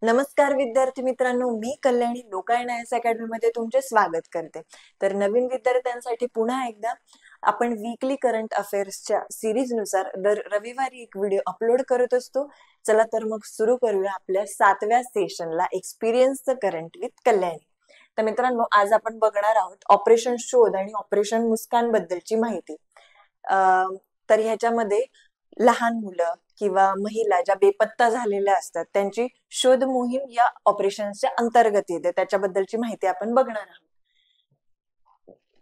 नमस्कार विद्यार्थी मित्रांनो, मी कल्याणी लोकायन आयएस अकॅडमी मध्ये तुमचे स्वागत करते। तर नवीन विद्यार्थ्यांसाठी पुन्हा एकदा आपण वीकली करंट अफेअर्सच्या सिरीज नुसार दर रविवारी एक व्हिडिओ अपलोड करत असतो। चला तर मग सुरू करूया आपल्या 7व्या सेशनला, experience the current with Kalyani. तर मित्रांनो, आज आपण बघणार आहोत ऑपरेशन शोध आणि ऑपरेशन मुस्कान बद्दलची माहिती। तर ह्याच्यामध्ये लहान मुलं किंवा महिला ज्या बेपत्ता झालेल्या असतात त्यांची शोध मोहीम या ऑपरेशनच्या अंतर्गत येते, त्याच्याबद्दलची माहिती आपण बघणार आहोत।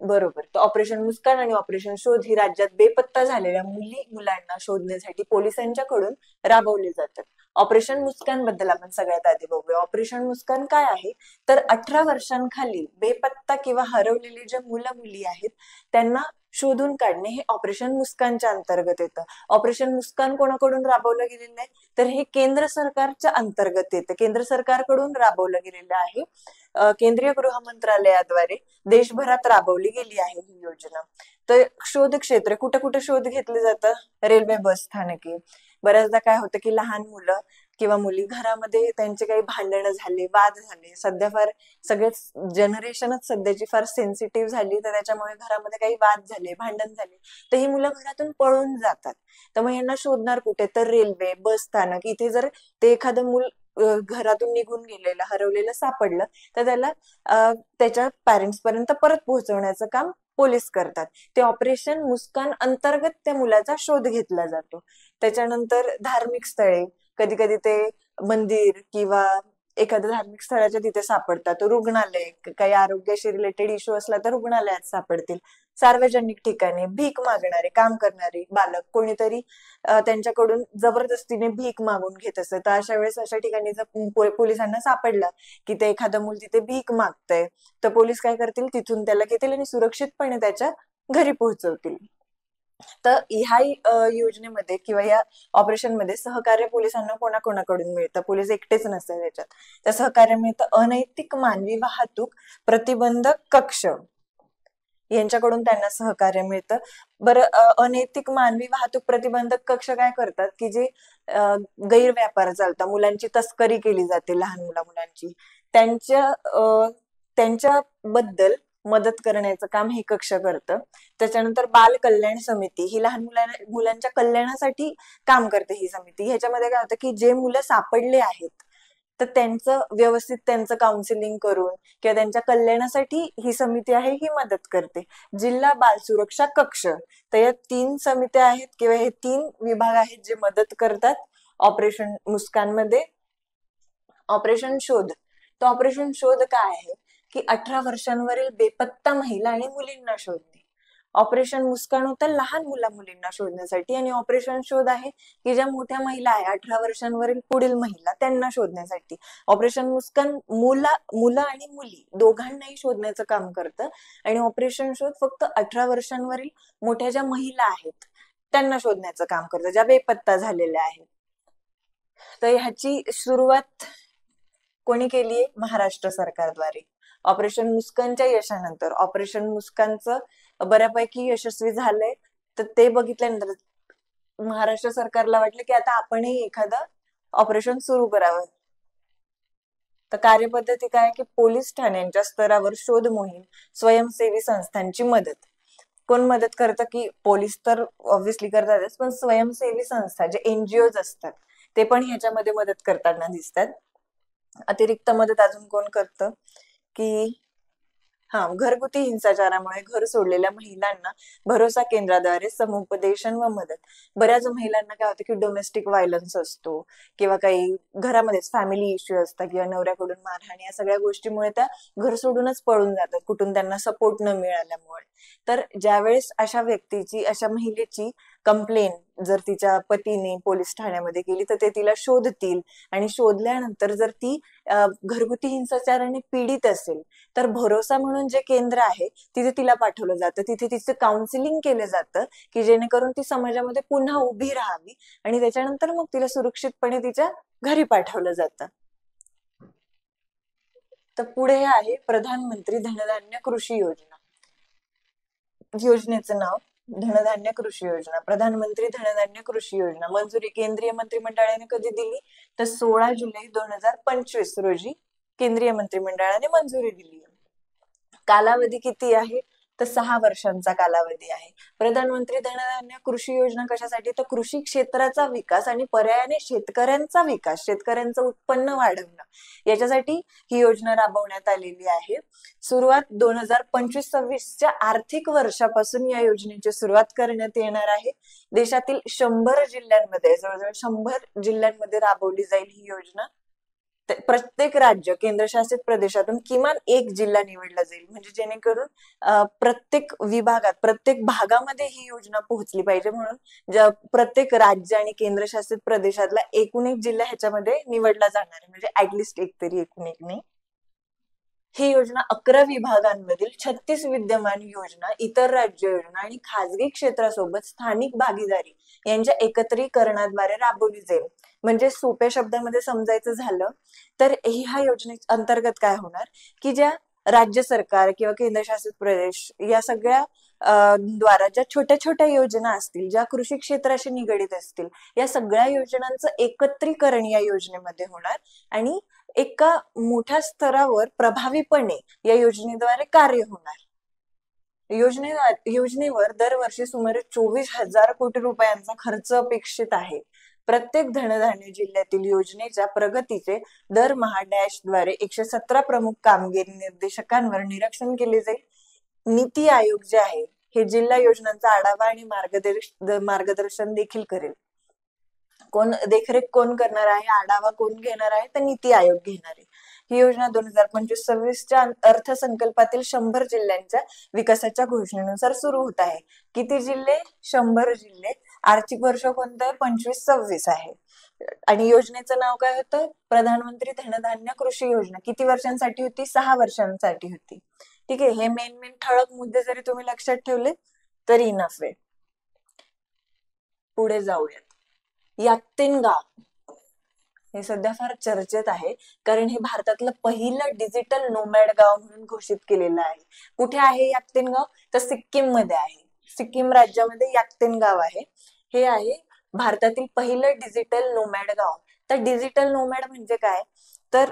बरोबर, तर ऑपरेशन मुस्कान आणि ऑपरेशन शोध ही राज्यात बेपत्ता झालेल्या मुलांना शोधण्यासाठी पोलिसांच्याकडून राबवली जातात। ऑपरेशन मुस्कान बद्दल आपण सगळ्यात आधी बघूया। ऑपरेशन मुस्कान काय आहे, तर 18 वर्षांखाली बेपत्ता किंवा हरवलेले जे मुलं मुली आहेत त्यांना शोधून काढणे हे ऑपरेशन मुस्कानच्या अंतर्गत येतं। ऑपरेशन मुस्कान कोणाकडून राबवलं गेलेलं आहे, तर हे केंद्र सरकारच्या अंतर्गत येतं, केंद्र सरकारकडून राबवलं गेलेलं आहे। केंद्रीय गृह मंत्रालयाद्वारे देशभरात राबवली गेली आहे ही योजना। तर शोध क्षेत्र कुठे कुठे शोध घेतले जातं, रेल्वे बस स्थानके। बऱ्याचदा काय होतं की लहान मुलं किंवा मुली घरामध्ये त्यांचे काही भांडणं झाले, वाद झाले, सध्या फार सगळेच जनरेशनच सध्याची फार सेन्सिटिव्ह झाली, तर त्याच्यामुळे घरामध्ये काही वाद झाले, भांडण झाले, तर ही मुलं घरातून पळून जातात। तर मग यांना शोधणार कुठे, तर रेल्वे बस स्थानक इथे जर ते एखादं मूल घरातून निघून गेलेलं हरवलेलं सापडलं तर त्याला त्याच्या पॅरेंट्स पर्यंत परत पोहोचवण्याचं काम पोलीस करतात। ते ऑपरेशन मुस्कान अंतर्गत त्या मुलाचा शोध घेतला जातो। त्याच्यानंतर धार्मिक स्थळे, कधी कधी ते मंदिर किंवा एखाद्या धार्मिक स्थळाच्या तिथे सापडतात, रुग्णालय, काही आरोग्याशी रिलेटेड इश्यू असला तर रुग्णालयात सापडतील। सार्वजनिक ठिकाणी भीक मागणारे, काम करणारे बालक कोणीतरी त्यांच्याकडून जबरदस्तीने भीक मागून घेत असत, तर अशा वेळेस अशा ठिकाणी जर पोलिसांना सापडलं की ते एखादं मूल तिथे भीक मागतंय, तर पोलीस काय करतील, तिथून त्याला घेतील आणि सुरक्षितपणे त्याच्या घरी पोहोचवतील। तर ह्या योजनेमध्ये किंवा या ऑपरेशन मध्ये सहकार्य पोलिसांना कोणाकोणाकडून मिळतं, पोलीस एकटेच नसतात त्याच्यात। तर सहकार्य मिळतं अनैतिक मानवी वाहतूक प्रतिबंधक कक्ष यांच्याकडून त्यांना सहकार्य मिळतं। बरं, अनैतिक मानवी वाहतूक प्रतिबंधक कक्ष काय करतात की जे गैरव्यापार चालतात, मुलांची तस्करी केली जाते, लहान मुलांची, त्यांच्याबद्दल मदत करण्याचं काम हे कक्ष करतं। त्याच्यानंतर बाल कल्याण समिती ही लहान मुलांच्या कल्याणासाठी काम करते ही समिती। ह्याच्यामध्ये काय होतं की जे मुलं सापडले आहेत तर त्यांचं व्यवस्थित त्यांचं काउन्सिलिंग करून किंवा त्यांच्या कल्याणासाठी ही समिती आहे ही मदत करते। जिल्हा बाल सुरक्षा कक्ष, तर या 3 समित्या आहेत किंवा हे 3 विभाग आहेत जे मदत करतात ऑपरेशन मुस्कान मध्ये। ऑपरेशन शोध, तर ऑपरेशन शोध काय आहे की 18 वर्षांवरील बेपत्ता महिला आणि मुलींना शोधणे। ऑपरेशन मुस्कान होतं लहान मुलींना शोधण्यासाठी आणि ऑपरेशन शोध आहे की ज्या मोठ्या महिला आहे 18 वर्षांवरील पुढील महिला त्यांना शोधण्यासाठी। ऑपरेशन मुस्कान मुलं आणि मुली दोघांनाही शोधण्याचं काम करतं आणि ऑपरेशन शोध फक्त 18 वर्षांवरील मोठ्या ज्या महिला आहेत त्यांना शोधण्याचं काम करतं, ज्या बेपत्ता झालेल्या आहेत। तर ह्याची सुरुवात कोणी केलीये, महाराष्ट्र सरकारद्वारे। ऑपरेशन मुस्कानच्या यशानंतर ऑपरेशन मुस्कानचं बऱ्यापैकी यशस्वी झालंय, तर ते बघितल्यानंतर महाराष्ट्र सरकारला वाटलं की आता आपणही एखादं ऑपरेशन सुरू करावं। तर कार्यपद्धती काय की पोलीस ठाण्यांच्या स्तरावर शोध मोहीम, स्वयंसेवी संस्थांची मदत। कोण मदत करतं की पोलीस तर ऑब्व्हियसली करतातच, पण स्वयंसेवी संस्था जे एनजीओज असतात ते पण ह्याच्यामध्ये मदत करताना दिसतात। अतिरिक्त मदत अजून कोण करतं की घरगुती हिंसाचारामुळे घर सोडलेल्या महिलांना भरोसा केंद्राद्वारे समुपदेशन व मदत। बऱ्याच महिलांना काय होतं की डोमेस्टिक व्हायलन्स असतो किंवा काही घरामध्येच फॅमिली इश्यू असतात किंवा नवऱ्याकडून मारहाण, या सगळ्या गोष्टीमुळे त्या घर सोडूनच पळून जातात, कुठून त्यांना सपोर्ट न मिळाल्यामुळे। तर ज्यावेळेस अशा व्यक्तीची, अशा महिलेची कंप्लेन जर तिच्या पतीने पोलीस ठाण्यामध्ये केली तर ते तिला शोधतील आणि शोधल्यानंतर जर ती घरगुती हिंसाचाराने पीडित असेल तर भरोसा म्हणून जे केंद्र आहे तिथे तिला पाठवलं जातं, तिथे तिचं काउन्सिलिंग केलं जातं की जेणेकरून ती समाजामध्ये पुन्हा उभी राहावी आणि त्याच्यानंतर मग तिला सुरक्षितपणे तिच्या घरी पाठवलं जातं। तर पुढे आहे प्रधानमंत्री धनधान्य कृषी योजना। योजनेचं नाव धनधान्य कृषी योजना, प्रधानमंत्री धनधान्य कृषी योजना मंजुरी केंद्रीय मंत्रिमंडळाने कधी दिली? तर 16 जुलै 2025 रोजी केंद्रीय मंत्रिमंडळाने मंजुरी दिली. कालावधी किती आहे? तर 6 वर्षांचा कालावधी आहे. प्रधानमंत्री धनधान्य कृषी योजना कशासाठी? तर कृषी क्षेत्राचा विकास आणि पर्यायाने शेतकऱ्यांचा विकास, शेतकऱ्यांचं उत्पन्न वाढवणं याच्यासाठी ही योजना राबवण्यात आलेली आहे. सुरुवात 2025-26च्या आर्थिक वर्षापासून या योजनेची सुरुवात करण्यात येणार आहे. देशातील 100 जिल्ह्यांमध्ये, जवळजवळ 100 जिल्ह्यांमध्ये राबवली जाईल ही योजना. प्रत्येक राज्य केंद्रशासित प्रदेशातून किमान एक जिल्हा निवडला जाईल, म्हणजे जेणेकरून प्रत्येक विभागात, प्रत्येक भागामध्ये ही योजना पोहोचली पाहिजे, म्हणून प्रत्येक राज्य आणि केंद्रशासित प्रदेशातला एकूण एक जिल्हा ह्याच्यामध्ये निवडला जाणार आहे, म्हणजे ऍटलिस्ट एक तरी, एकूण एक नाही. ही योजना 11 विभागांमधील 36 विद्यमान योजना, इतर राज्य योजना आणि खासगी क्षेत्रासोबत स्थानिक भागीदारी यांच्या एकत्रीकरणाद्वारे राबवली जाईल. म्हणजे सोप्या शब्दामध्ये समजायचं झालं तर ह्या योजने अंतर्गत काय होणार की ज्या राज्य सरकार किंवा केंद्रशासित प्रदेश या सगळ्या द्वारा ज्या छोट्या छोट्या योजना असतील, ज्या कृषी क्षेत्राशी निगडीत असतील, या सगळ्या योजनांचं एकत्रीकरण या योजनेमध्ये होणार आणि एका मोठ्या स्तरावर प्रभावीपणे या योजनेद्वारे कार्य होणार. योजनेवर दरवर्षी सुमारे 24,000 कोटी रुपयांचा खर्च अपेक्षित आहे. प्रत्येक धनधान्य जिल्ह्यातील योजनेच्या प्रगतीचे दरमहा डॅशद्वारे 117 प्रमुख कामगिरी निर्देशकांवर निरीक्षण केले जाईल. नीती आयोग जे आहे हे जिल्हा योजनांचा आढावा आणि मार्गदर्शन देखील करेल. देखरेख कोण करणार आहे, आढावा कोण घेणार आहे, तर नीती आयोग घेणार आहे. ही योजना 2025-26च्या अर्थसंकल्पातील 100 जिल्ह्यांच्या विकासाच्या घोषणेनुसार सुरू होत आहे. किती जिल्हे? 100 जिल्हे. आर्थिक वर्ष कोणतं आहे? 25-26 आहे. आणि योजनेचं नाव काय होतं? प्रधानमंत्री धनधान्य कृषी योजना. किती वर्षांसाठी होती? 6 वर्षांसाठी होती. ठीक आहे, हे मेन ठळक मुद्दे जरी तुम्ही लक्षात ठेवले तरी इनफ आहे. पुढे जाऊयात. याक्तेन गाव हे सध्या फार चर्चेत आहे, कारण हे भारतातलं पहिलं डिजिटल नोमॅड गाव म्हणून घोषित केलेलं आहे. कुठे आहे याक्तेन गाव? तर सिक्कीम मध्ये आहे. सिक्कीम राज्यामध्ये याक्तेन गाव आहे. हे आहे भारतातील पहिलं डिजिटल नोमॅड गाव. तर डिजिटल नोमॅड म्हणजे काय? तर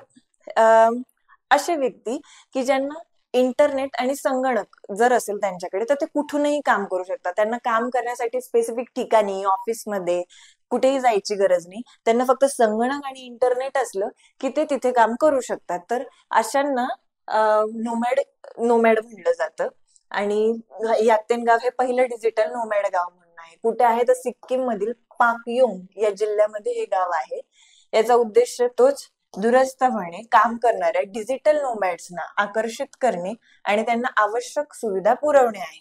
असे व्यक्ती की ज्यांना इंटरनेट आणि संगणक जर असेल त्यांच्याकडे, तर ते कुठूनही काम करू शकतात. त्यांना काम करण्यासाठी स्पेसिफिक ठिकाणी, ऑफिसमध्ये कुठेही जायची गरज नाही. त्यांना फक्त संगणक आणि इंटरनेट असलं की ते तिथे काम करू शकतात. तर अशांना नोमॅड म्हणलं जातं. आणि याक्तेन गाव हे पहिलं डिजिटल नोमॅड गाव म्हणून आहे. कुठे आहे? तर सिक्कीम मधील पाकयोंग या जिल्ह्यामध्ये हे गाव आहे. याचा उद्देश तोच, दूरस्थपणे काम करणाऱ्या डिजिटल नोमॅड्सना आकर्षित करणे आणि त्यांना आवश्यक सुविधा पुरवणे आहे.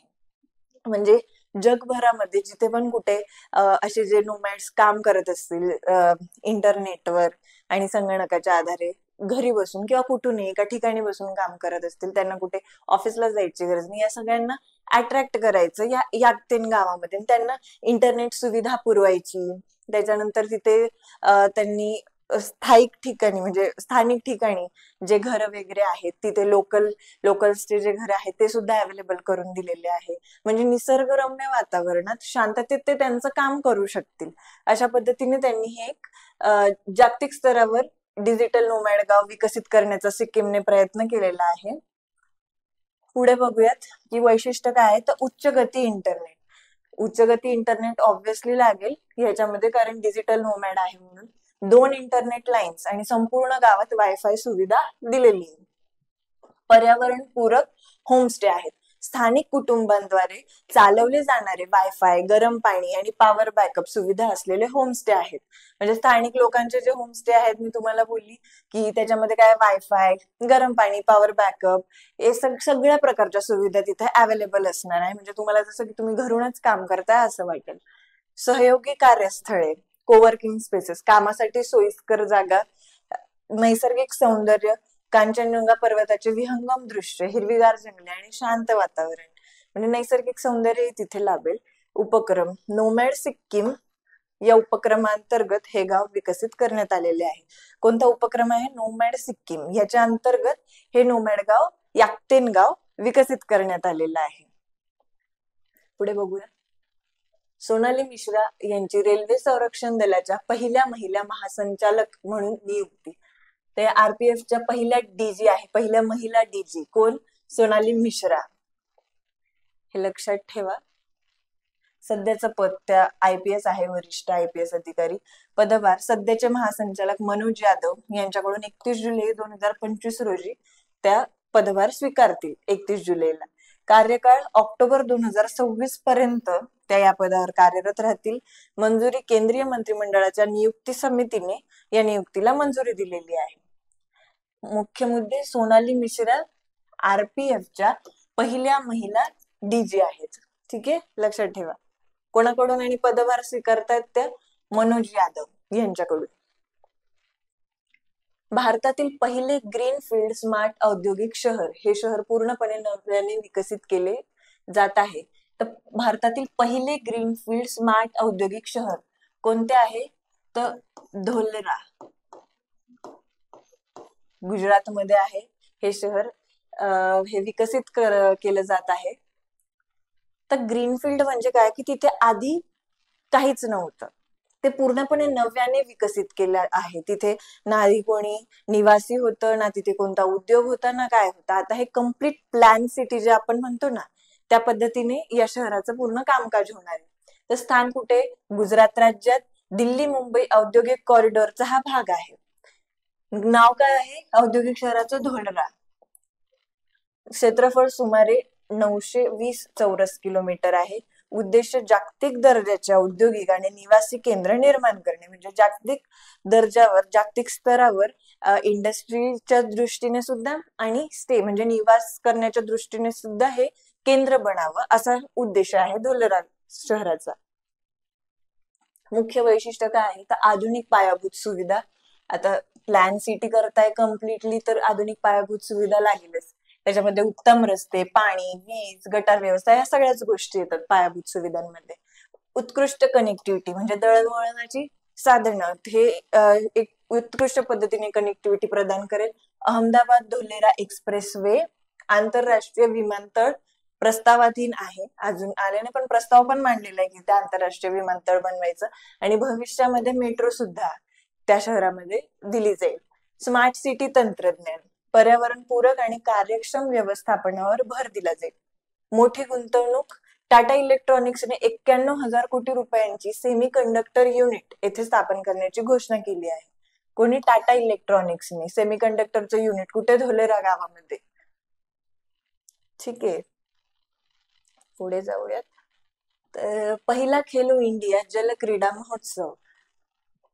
म्हणजे जगभरामध्ये जिथे पण कुठे असे जे नोमॅड्स काम करत असतील इंटरनेटवर आणि संगणकाच्या आधारे घरी बसून किंवा कुठूनही एका ठिकाणी बसून काम करत असतील, त्यांना कुठे ऑफिसला जायची गरज नाही, या सगळ्यांना अट्रॅक्ट करायचं या याक्तेन गावामध्ये, त्यांना इंटरनेट सुविधा पुरवायची. त्याच्यानंतर तिथे त्यांनी स्थानिक ठिकाणी जे घर वगैरे आहेत तिथे लोकल्सचे जे घर आहेत ते सुद्धा अवेलेबल करून दिलेले आहे. म्हणजे निसर्गरम्य वातावरणात शांततेत ते त्यांचं काम करू शकतील. अशा पद्धतीने त्यांनी हे एक जागतिक स्तरावर डिजिटल नोमॅड गाव विकसित करण्याचा सिक्कीमने प्रयत्न केलेला आहे. पुढे बघूयात की वैशिष्ट्य काय आहे. तर उच्च गती इंटरनेट. उच्च गती इंटरनेट ऑब्व्हियसली लागेल ह्याच्यामध्ये, कारण डिजिटल नोमॅड आहे म्हणून. 2 इंटरनेट लाईन्स आणि संपूर्ण गावात वायफाय सुविधा दिलेली आहे. पर्यावरण पूरक होमस्टे आहेत. स्थानिक कुटुंबांद्वारे चालवले जाणारे वायफाय, गरम पाणी आणि पॉवर बॅकअप सुविधा असलेले होमस्टे आहेत. म्हणजे स्थानिक लोकांचे जे होमस्टे आहेत, मी तुम्हाला बोलली की त्याच्यामध्ये काय वायफाय, गरम पाणी, पॉवर बॅकअप हे सगळ्या प्रकारच्या सुविधा तिथे अवेलेबल असणार आहे. म्हणजे तुम्हाला जसं की तुम्ही घरूनच काम करताय असं वाटेल. सहयोगी कार्यस्थळे, कोवर्किंग स्पेसेस, कामासाठी सोयीस्कर जागा, नैसर्गिक सौंदर्य, कांचनजंगा पर्वताचे विहंगम दृश्य, हिरवीगार जंगले आणि शांत वातावरण, म्हणजे नैसर्गिक सौंदर्य तिथे लाभेल. उपक्रम नोमॅड सिक्कीम या उपक्रमांतर्गत हे गाव विकसित करण्यात आलेले आहे. कोणता उपक्रम आहे? नोमॅड सिक्कीम. याच्या अंतर्गत हे नोमॅड गाव याक्तेन गाव विकसित करण्यात आलेलं आहे. पुढे बघूया. सोनाली मिश्रा यांची रेल्वे संरक्षण दलाच्या पहिल्या महिला महासंचालक म्हणून नियुक्ती. ते आरपीएफच्या पहिल्या डीजी आहे, पहिल्या महिला डीजी कोण? सोनाली मिश्रा. हे लक्षात ठेवा. सध्याचं पद त्या आयपीएस आहे, वरिष्ठ आयपीएस अधिकारी. पदभार सध्याचे महासंचालक मनोज यादव यांच्याकडून 31 जुलै 2025 रोजी त्या पदभार स्वीकारतील. 31 जुलैला. कार्यकाळ ऑक्टोबर 2026 पर्यंत त्या या पदावर कार्यरत राहतील. मंजुरी केंद्रीय मंत्रिमंडळाच्या नियुक्ती समितीने या नियुक्तीला मंजुरी दिलेली आहे. मुख्य मुद्दे: सोनाली मिश्रा आरपीएफच्या पहिल्या महिला डीजी आहेत. ठीक आहे, लक्षात ठेवा. कोणाकडून आणि पदभार स्वीकारतात त्या? मनोज यादव यांच्याकडून. भारतातील पहिले ग्रीनफील्ड स्मार्ट औद्योगिक शहर, हे शहर पूर्णपणे नव्याने विकसित केले जात आहे. तर भारतातील पहिले ग्रीनफील्ड स्मार्ट औद्योगिक शहर कोणते आहे? तर धोलरा, गुजरातमध्ये आहे हे शहर. हे विकसित केलं जात आहे. तर ग्रीनफील्ड म्हणजे काय की तिथे आधी काहीच नव्हतं, ते पूर्णपणे नव्याने विकसित केलं आहे. तिथे ना कोणी निवासी होतं, ना तिथे कोणता उद्योग होता, ना काय होता. आता हे कम्प्लीट प्लॅन सिटी जे आपण म्हणतो ना, त्या पद्धतीने या शहराचं पूर्ण कामकाज होणार आहे. तर स्थान कुठे? गुजरात राज्यात दिल्ली मुंबई औद्योगिक कॉरिडॉरचा हा भाग आहे. नाव काय आहे औद्योगिक शहराचं? धोलरा. क्षेत्रफळ सुमारे 920 चौरस किलोमीटर आहे. उद्देश जागतिक दर्जाच्या औद्योगिक आणि निवासी केंद्र निर्माण करणे, म्हणजे जागतिक दर्जावर, जागतिक स्तरावर इंडस्ट्रीच्या दृष्टीने सुद्धा आणि म्हणजे निवास करण्याच्या दृष्टीने सुद्धा हे केंद्र बनावं, असा उद्देश आहे धोलरा शहराचा. मुख्य वैशिष्ट्य काय आहे? तर आधुनिक पायाभूत सुविधा. आता प्लॅन सिटी करताय कम्प्लिटली, तर आधुनिक पायाभूत सुविधा लागेलच. त्याच्यामध्ये उत्तम रस्ते, पाणी, वीज, गटार व्यवस्था, या सगळ्याच गोष्टी येतात पायाभूत सुविधांमध्ये. उत्कृष्ट कनेक्टिव्हिटी म्हणजे दळणवळणाची साधनं, हे एक उत्कृष्ट पद्धतीने कनेक्टिव्हिटी प्रदान करेल. अहमदाबाद धोलेरा एक्सप्रेस वे आंतरराष्ट्रीय विमानतळ प्रस्तावाधीन आहे, अजून आले नाही, पण प्रस्ताव पण मांडलेला आहे की त्या आंतरराष्ट्रीय विमानतळ बनवायचं. आणि भविष्यामध्ये मेट्रो सुद्धा त्या शहरामध्ये दिली जाईल. स्मार्ट सिटी तंत्रज्ञान, पर्यावरण पूरक आणि कार्यक्षम व्यवस्थापनावर भर दिला जाईल. मोठी गुंतवणूक. टाटा इलेक्ट्रॉनिक्सने 91,000 कोटी रुपयांची सेमी कंडक्टर युनिट येथे स्थापन करण्याची घोषणा केली आहे. कोणी? टाटा इलेक्ट्रॉनिक्सने सेमी कंडक्टरचं युनिट कुठे? धोलेरा गावामध्ये. ठीक आहे, पुढे जाऊयात. तर पहिला खेलो इंडिया जल क्रीडा महोत्सव.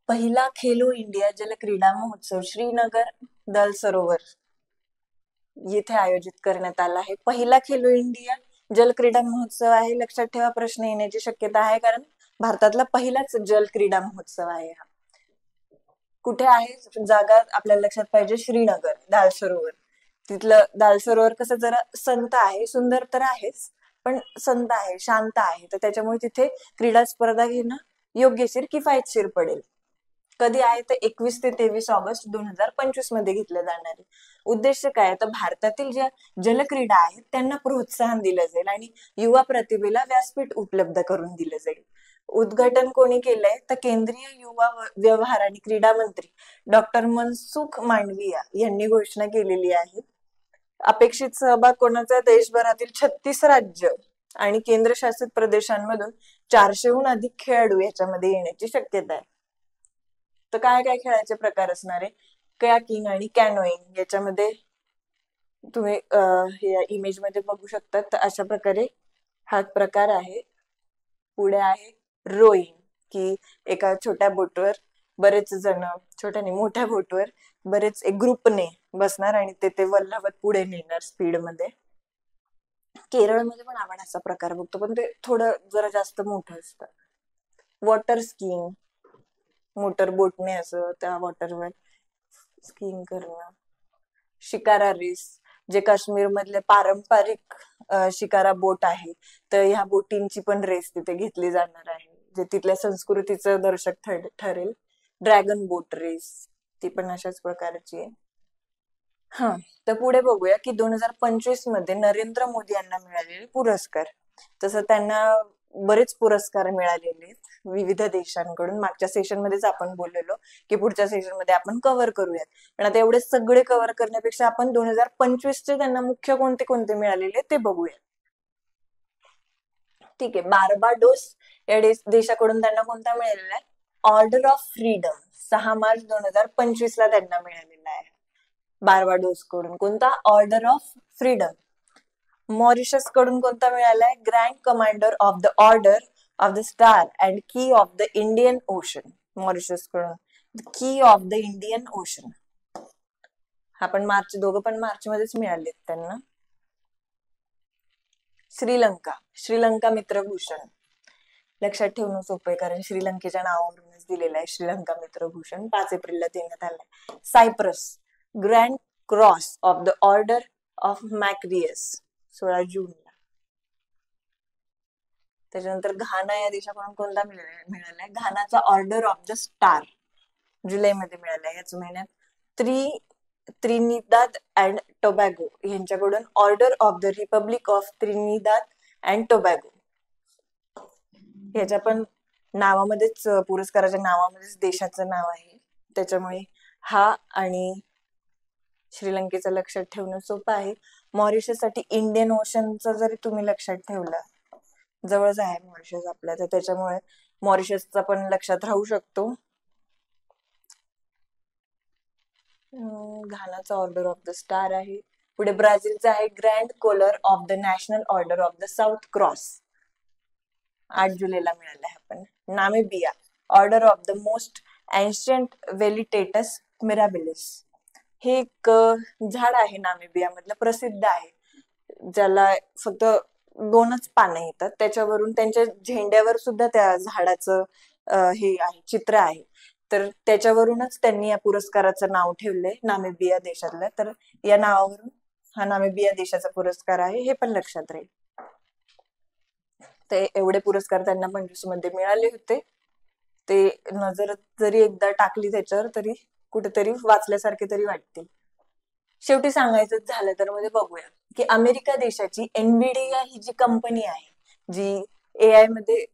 पहिला खेलो इंडिया जल क्रीडा महोत्सव श्रीनगर दल सरोवर येथे आयोजित करण्यात आला आहे. पहिला खेलो इंडिया जल क्रीडा महोत्सव आहे. लक्षात ठेवा, प्रश्न येण्याची शक्यता आहे, कारण भारतातला पहिलाच जल क्रीडा महोत्सव आहे हा. कुठे आहे जागा? आपल्याला लक्षात पाहिजे, श्रीनगर दाल सरोवर. तिथलं दाल सरोवर कसं जरा संत आहे, सुंदर तर आहेच, पण संत आहे, शांत आहे, तर त्याच्यामुळे तिथे क्रीडा स्पर्धा घेणं योग्यशीर, किफायतशीर पडेल. कधी आहे? तर 21 ते 23 ऑगस्ट 2025 मध्ये घेतलं जाणार आहे. उद्देश काय? तर भारतातील ज्या जलक्रीडा आहेत त्यांना प्रोत्साहन दिलं जाईल आणि युवा प्रतिभेला व्यासपीठ उपलब्ध करून दिलं जाईल. उद्घाटन कोणी केलंय? तर केंद्रीय युवा व्यवहार आणि क्रीडा मंत्री डॉक्टर मनसुख मांडविया यांनी घोषणा केलेली आहे. अपेक्षित सहभाग कोणाचा? देशभरातील 36 राज्य आणि केंद्रशासित प्रदेशांमधून 400हून अधिक खेळाडू याच्यामध्ये येण्याची शक्यता आहे. तर काय काय खेळाचे प्रकार असणार आहे? कयाकिंग आणि कॅनोईंग, याच्यामध्ये तुम्ही हे इमेज मध्ये बघू शकता. तर अशा प्रकारे हा प्रकार आहे. पुढे आहे रोईंग, की एका छोट्या बोटवर बरेच जण, छोट्या नाही मोठ्या बोटवर बरेच एक ग्रुपने बसणार आणि ते वल्हवत पुढे नेणार स्पीड मध्ये. केरळमध्ये पण आपण असा प्रकार बघतो, पण ते थोडं जरा जास्त मोठं असतं. वॉटर स्कीइंग, मोटर बोटने असं त्या वॉटरवर स्कीइंग करणं. शिकारा रेस, जे काश्मीर मधले पारंपरिक शिकारा बोट आहे, तर ह्या बोटींची पण रेस तिथे घेतली जाणार आहे, जे तिथल्या संस्कृतीचं दर्शक ठरेल. ड्रॅगन बोट रेस, ती पण अशाच प्रकारची आहे. हा, तर पुढे बघूया की 2025 मध्ये नरेंद्र मोदी यांना मिळालेले पुरस्कार. तसं त्यांना बरेच पुरस्कार मिळालेले आहेत विविध देशांकडून. मागच्या सेशन मध्येच आपण बोललेलो की पुढच्या सेशन मध्ये आपण कव्हर करूयात, पण आता एवढे सगळे कव्हर करण्यापेक्षा आपण 2025चे त्यांना मुख्य कोणते कोणते मिळालेले ते बघूया. ठीक आहे, बार्बाडोस या देशाकडून त्यांना कोणता मिळालेला आहे? Order of freedom. 6 मार्च 2025 ला त्यांना मिळालेला आहे बार्बाडोस कडून. कोणता? Order of freedom. मॉरिशस कडून कोणता मिळालाय? Grand commander of the order of the star and key of the Indian Ocean. Mauritius कडून key of the Indian ocean. हा पण दोघं पण मार्च मध्येच मिळालेत त्यांना. श्रीलंका मित्रभूषण. लक्षात ठेवणं सोपं आहे कारण श्रीलंकेच्या नावावरूनच दिलेलं आहे श्रीलंका मित्रभूषण. 5 एप्रिलला देण्यात आलंय. Cyprus grand cross of the order of Makarios 16 जूनला. त्याच्यानंतर घाना या देशाकडून कोणता मिळालाय? घानाचा ऑर्डर ऑफ द स्टार जुलैमध्ये मिळालाय याच महिन्यात. त्रिनिदाद अँड टोबॅगो यांच्याकडून order of the republic of Trinidad and Tobago. ह्याच्या पण नावामध्येच, पुरस्काराच्या नावामध्येच देशाचं नाव आहे, त्याच्यामुळे हा आणि श्रीलंकेचं लक्षात ठेवणं सोपं आहे. मॉरिशस साठी इंडियन ओशनचं जरी तुम्ही लक्षात ठेवलं, जवळच आहे मॉरिशस आपल्या, तर त्याच्यामुळे मॉरिशसचा पण लक्षात राहू शकतो. घानाचा ऑर्डर ऑफ द स्टार आहे. पुढे ब्राझीलचा आहे grand collar of the national order of the south cross. 8 जुलैला मिळाला आहे. पण Namibia order of the most ancient Welwitschia mirabilis. हे एक झाड आहे नामिबिया मधलं, प्रसिद्ध आहे, ज्याला फक्त 2च पानं येतात. त्याच्यावरून त्यांच्या झेंड्यावर सुद्धा त्या झाडाचं हे आहे, चित्र आहे. तर त्याच्यावरूनच त्यांनी या पुरस्काराचं नाव ठेवलंय नामिबिया देशातलं. तर या नावावरून हा नामिबिया देशाचा पुरस्कार आहे, हे पण लक्षात राहील. ते एवढे पुरस्कार त्यांना 25 मध्ये मिळाले होते. ते नजर जरी एकदा टाकली त्याच्यावर तरी कुठेतरी वाचल्यासारखे तरी वाटतील. शेवटी सांगायचं झालं तर मध्ये बघूया की अमेरिका देशाची एनव्हिडिया ही जी कंपनी आहे, जी AI मध्ये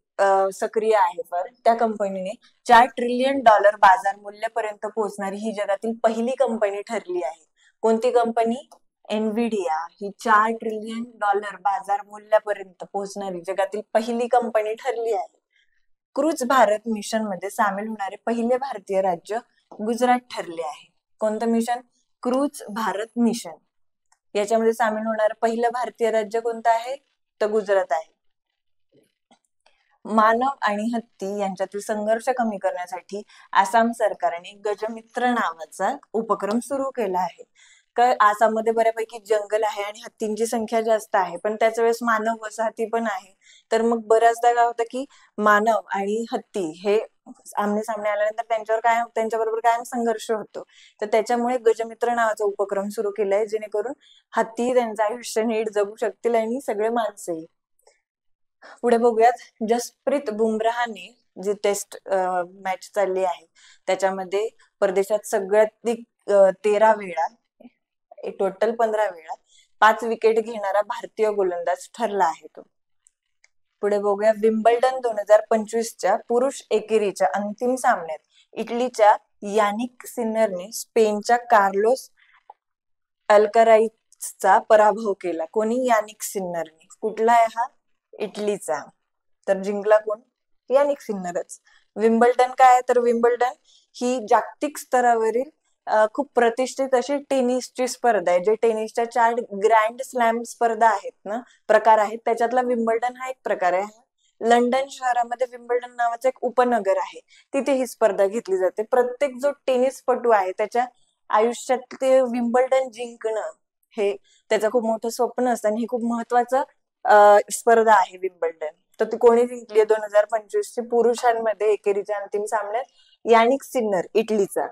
सक्रिय आहे, फार त्या कंपनीने $4 ट्रिलियन बाजार मूल्यापर्यंत पोहोचणारी ही जगातील पहिली कंपनी ठरली आहे. कोणती कंपनी? एनव्हिडिया ही $4 ट्रिलियन बाजार मूल्यापर्यंत पोहोचणारी जगातील पहिली कंपनी ठरली आहे. क्रूज भारत मिशन मध्ये सामील होणारे पहिले भारतीय राज्य गुजरात ठरले आहे. कोणतं मिशन? Cruise Bharat mission. याच्यामध्ये सामील होणारं पहिलं भारतीय राज्य कोणतं आहे? तर गुजरात आहे. मानव आणि हत्ती यांच्यातील संघर्ष कमी करण्यासाठी आसाम सरकारने गजमित्र नावाचा उपक्रम सुरू केला आहे. आसाममध्ये बऱ्यापैकी जंगल आहे आणि हत्तींची संख्या जास्त आहे, पण त्याच वेळेस मानव वसाहती पण आहे. तर मग बऱ्याचदा काय होतं की मानव आणि हत्ती हे आमने सामने आल्यानंतर त्यांच्याबरोबर कायम संघर्ष होतो. तर त्याच्यामुळे गजमित्र नावाचा उपक्रम सुरू केलाय, जेणेकरून हत्ती त्यांचं आयुष्य नीट जगू शकतील आणि सगळे माणसंही. पुढे बघूयात, जसप्रीत बुमराहने जी टेस्ट मॅच चालली आहे त्याच्यामध्ये परदेशात सगळ्यात 13 वेळा, टोटल 15 वेळा 5 विकेट घेणारा भारतीय गोलंदाज ठरला आहे तो. पुढे बघूया, विम्बल्डन 2025च्या पुरुष एकेरीच्या अंतिम सामन्यात इटलीच्या यानिक सिन्नरने स्पेनच्या कार्लोस अल्कराइजचा पराभव केला. कोणी? यानिक सिन्नरने. कुठला आहे हा? इटलीचा. तर जिंकला कोण? यानिक सिन्नरच. विम्बल्डन काय आहे? तर विम्बल्डन ही जागतिक स्तरावरील खूप प्रतिष्ठित अशी टेनिसची स्पर्धा आहे. जे टेनिसच्या 4 ग्रँड स्लॅम स्पर्धा आहेत ना, प्रकार आहेत, त्याच्यातला विम्बल्डन हा एक प्रकार आहे. लंडन शहरामध्ये विम्बल्डन नावाचं एक उपनगर आहे, तिथे ही स्पर्धा घेतली जाते. प्रत्येक जो टेनिसपटू आहे त्याच्या आयुष्यात ते विम्बल्डन जिंकणं हे त्याचं खूप मोठं स्वप्न असतं आणि हे खूप महत्वाचं स्पर्धा आहे विम्बल्डन. तर ती कोणी जिंकली? 2025 ची पुरुषांमध्ये एकेरीच्या अंतिम सामन्यात यानिक सिन्नर, इटलीचा.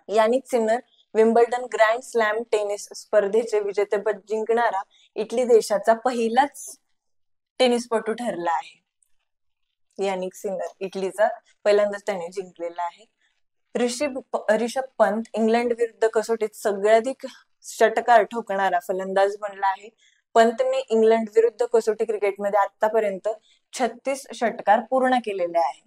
Jannik Sinner Wimbledon grand slam tennis स्पर्धेचे विजेतेपद जिंकणारा इटली देशाचा पहिलाच टेनिसपटू ठरला आहे. यानिक सिन्नर इटलीचा पहिल्यांदाच त्याने जिंकलेला आहे. ऋषभ पंत इंग्लंड विरुद्ध कसोटीत सगळ्याधिक षटकार ठोकणारा फलंदाज बनला आहे. पंतने इंग्लंड विरुद्ध कसोटी क्रिकेटमध्ये आतापर्यंत 36 षटकार पूर्ण केलेले आहे.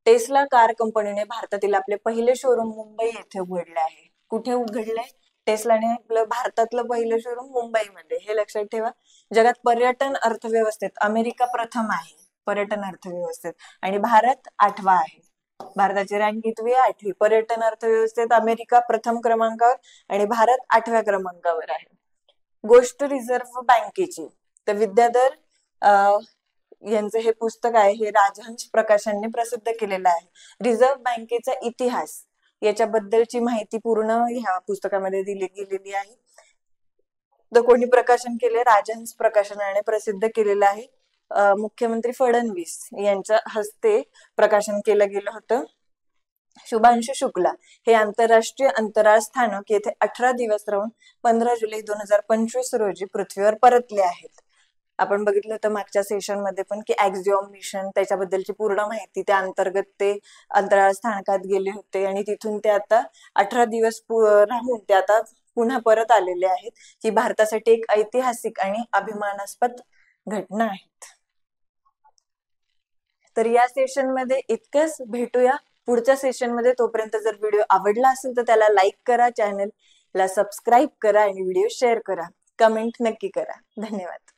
टेस्ला कार कंपनीने भारतातील आपले पहिले शोरूम मुंबई येथे उघडले आहे. कुठे उघडले? टेस्लाने आपलं भारतातलं पहिलं शोरूम मुंबईमध्ये. हे लक्षात ठेवा. जगात पर्यटन अर्थव्यवस्थेत अमेरिका प्रथम आहे, पर्यटन अर्थव्यवस्थेत, आणि भारत 8वा आहे. भारताची रँक कितवी आहे? 8वी. पर्यटन अर्थव्यवस्थेत अमेरिका प्रथम क्रमांकावर आणि भारत 8व्या क्रमांकावर आहे. गोष्ट रिझर्व्ह बँकेची. तर विद्याधर यांचं हे पुस्तक आहे, हे राजहंस प्रकाशनने प्रसिद्ध केलेलं आहे. रिझर्व्ह बँकेचा इतिहास याच्याबद्दलची माहिती पूर्ण ह्या पुस्तकामध्ये दिली गेलेली आहे. तर कोणी प्रकाशन केले? राजहंस प्रकाशनाने प्रसिद्ध केलेलं आहे. मुख्यमंत्री फडणवीस यांच्या हस्ते प्रकाशन केलं गेलं होतं. शुभांशु शुक्ला हे आंतरराष्ट्रीय अंतराळ स्थानक येथे 18 दिवस राहून 15 जुलै 2025 रोजी पृथ्वीवर परतले आहेत. आपण बघितलं होतं मागच्या सेशन मध्ये पण की ॲक्झिओम मिशन, त्याच्याबद्दलची पूर्ण माहिती, त्या अंतर्गत ते अंतराळ स्थानकात गेले होते आणि तिथून ते आता 18 दिवस राहून ते आता पुन्हा परत आलेले आहेत. ही भारतासाठी एक ऐतिहासिक आणि अभिमानास्पद घटना आहेत. तर या सेशन मध्ये इतकंच. भेटूया पुढच्या सेशन मध्ये. तोपर्यंत जर व्हिडिओ आवडला असेल तर त्याला लाईक करा, चॅनलला सबस्क्राईब करा आणि व्हिडिओ शेअर करा, कमेंट नक्की करा. धन्यवाद.